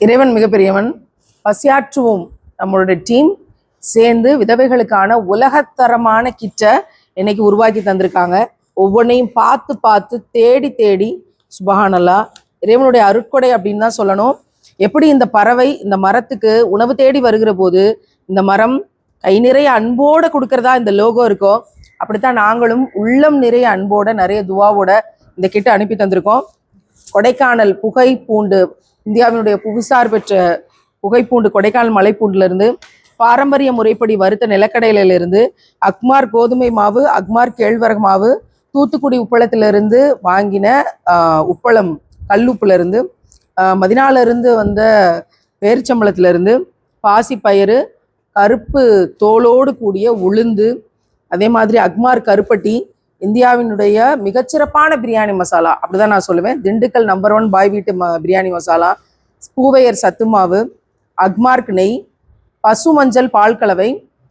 இறைவன் மிகப்பெரியவன். பசியாற்றுவோம் நம்மளுடைய டீம் சேர்ந்து விதவைகளுக்கான உலகத்தரமான கிட்டை இன்னைக்கு உருவாக்கி தந்திருக்காங்க. ஒவ்வொன்றையும் பார்த்து பார்த்து தேடி தேடி சுபஹானல்லா இறைவனுடைய அருட்கொடை அப்படின்னு தான் சொல்லணும். எப்படி இந்த பறவை இந்த மரத்துக்கு உணவு தேடி வருகிற போது இந்த மரம் கை நிறைய அன்போடு கொடுக்கறதா இந்த லோகோ இருக்கோ, அப்படித்தான் நாங்களும் உள்ளம் நிறைய அன்போட நிறைய துவாவோட இந்த கிட்ட அனுப்பி தந்திருக்கோம். கொடைக்கானல் புகை பூண்டு, இந்தியாவினுடைய புவிசார் பெற்ற புகைப்பூண்டு கொடைக்கானல் மலைப்பூண்டுலேருந்து, பாரம்பரிய முறைப்படி வறுத்த நிலக்கடையிலிருந்து, அக்மார் கோதுமை மாவு, அக்மார் கேழ்வரகு மாவு, தூத்துக்குடி உப்பளத்திலிருந்து வாங்கின உப்பளம் கல்லுப்புலேருந்து, மதினாலிருந்து வந்த பேரிச்சம்பளத்திலிருந்து, பாசிப்பயிறு, கருப்பு தோலோடு கூடிய உளுந்து, அதே மாதிரி அக்மார் கருப்பட்டி, இந்தியாவினுடைய மிகச்சிறப்பான பிரியாணி மசாலா அப்படிதான் நான் சொல்லுவேன். திண்டுக்கல் நம்பர் 1 பாய் வீட்டு பிரியாணி மசாலா, பூவையர் சத்து மாவு, அக்மார்க் நெய், பசு மஞ்சள் பால் கலவை.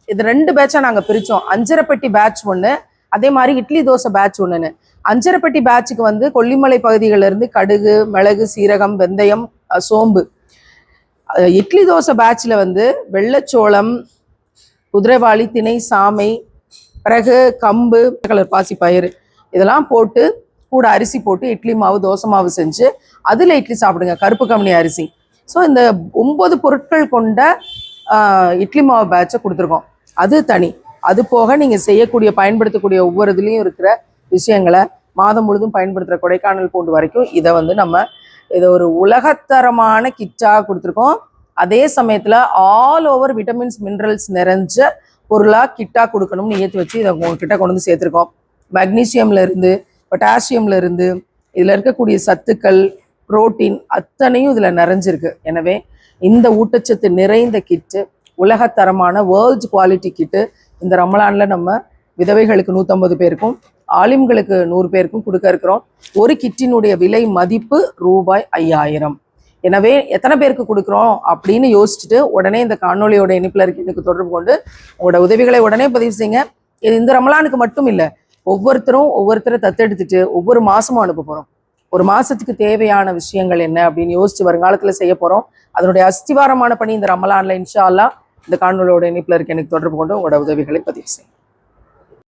இது 2 பேட்சாக நாங்கள் பிரித்தோம். அஞ்சரைப்பட்டி பேட்ச் ஒன்று, அதே மாதிரி இட்லி தோசை பேட்ச் ஒன்றுன்னு. அஞ்சரைப்பட்டி பேட்சுக்கு வந்து கொல்லிமலை பகுதிகளிலிருந்து கடுகு, மிளகு, சீரகம், வெந்தயம், சோம்பு. இட்லி தோசை பேட்சில் வந்து வெள்ளைச்சோளம், குதிரைவாளி, திணை, சாமை, பிறகு கம்பு, கலர் பாசி பயிறு இதெல்லாம் போட்டு கூட அரிசி போட்டு இட்லி மாவு தோசை மாவு செஞ்சு அதில் இட்லி சாப்பிடுங்க, கருப்பு கம்பெனி அரிசி. ஸோ இந்த 9 பொருட்கள் கொண்ட இட்லி மாவு பேட்சை கொடுத்துருக்கோம். அது தனி. அது போக நீங்கள் செய்யக்கூடிய பயன்படுத்தக்கூடிய ஒவ்வொரு இதுலேயும் இருக்கிற விஷயங்களை மாதம் முழுதும் பயன்படுத்துகிற கொடைக்கானல் பூண்டு வரைக்கும் இதை ஒரு உலகத்தரமான கிட்டாக கொடுத்துருக்கோம். அதே சமயத்தில் ஆல் ஓவர் விட்டமின்ஸ் மினரல்ஸ் நிறைஞ்ச பொருளாக கிட்டாக கொடுக்கணும்னு ஏற்றி வச்சு இதை உங்ககிட்ட கொண்டு வந்து சேர்த்துருக்கோம். மெக்னீசியம்ல இருந்து, பொட்டாசியம்ல இருந்து, இதில் இருக்கக்கூடிய சத்துக்கள், புரோட்டீன் அத்தனையும் இதில் நிறைஞ்சிருக்கு. எனவே இந்த ஊட்டச்சத்து நிறைந்த கிட்டு, உலகத்தரமான வேர்ல்டு குவாலிட்டி கிட்டு இந்த ரமலானில் நம்ம விதவைகளுக்கு 150 பேருக்கும், ஆலிம்களுக்கு 100 பேருக்கும் கொடுக்க இருக்கிறோம். ஒரு கிட்டினுடைய விலை மதிப்பு ரூபாய் 5000. எனவே எத்தனை பேருக்கு கொடுக்குறோம் அப்படின்னு யோசிச்சுட்டு உடனே இந்த காணொலியோட இணைப்பில் இருக்க எனக்கு தொடர்பு கொண்டு உங்களோட உதவிகளை உடனே பதிவு செய்யுங்க. இது இந்த ரமலானுக்கு மட்டும் இல்லை, ஒவ்வொருத்தரை தத்தெடுத்துட்டு ஒவ்வொரு மாதமும் அனுப்ப போகிறோம். ஒரு மாதத்துக்கு தேவையான விஷயங்கள் என்ன அப்படின்னு யோசிச்சு வருங்காலத்தில் செய்ய போகிறோம். அதனுடைய அஸ்திவாரமான பணி இந்த ரமலானில் இன்ஷா அல்லாஹ் இந்த காணொலியோட இணைப்பில் இருக்க எனக்கு தொடர்பு கொண்டு உங்களோட உதவிகளை பதிவு செய்யும்.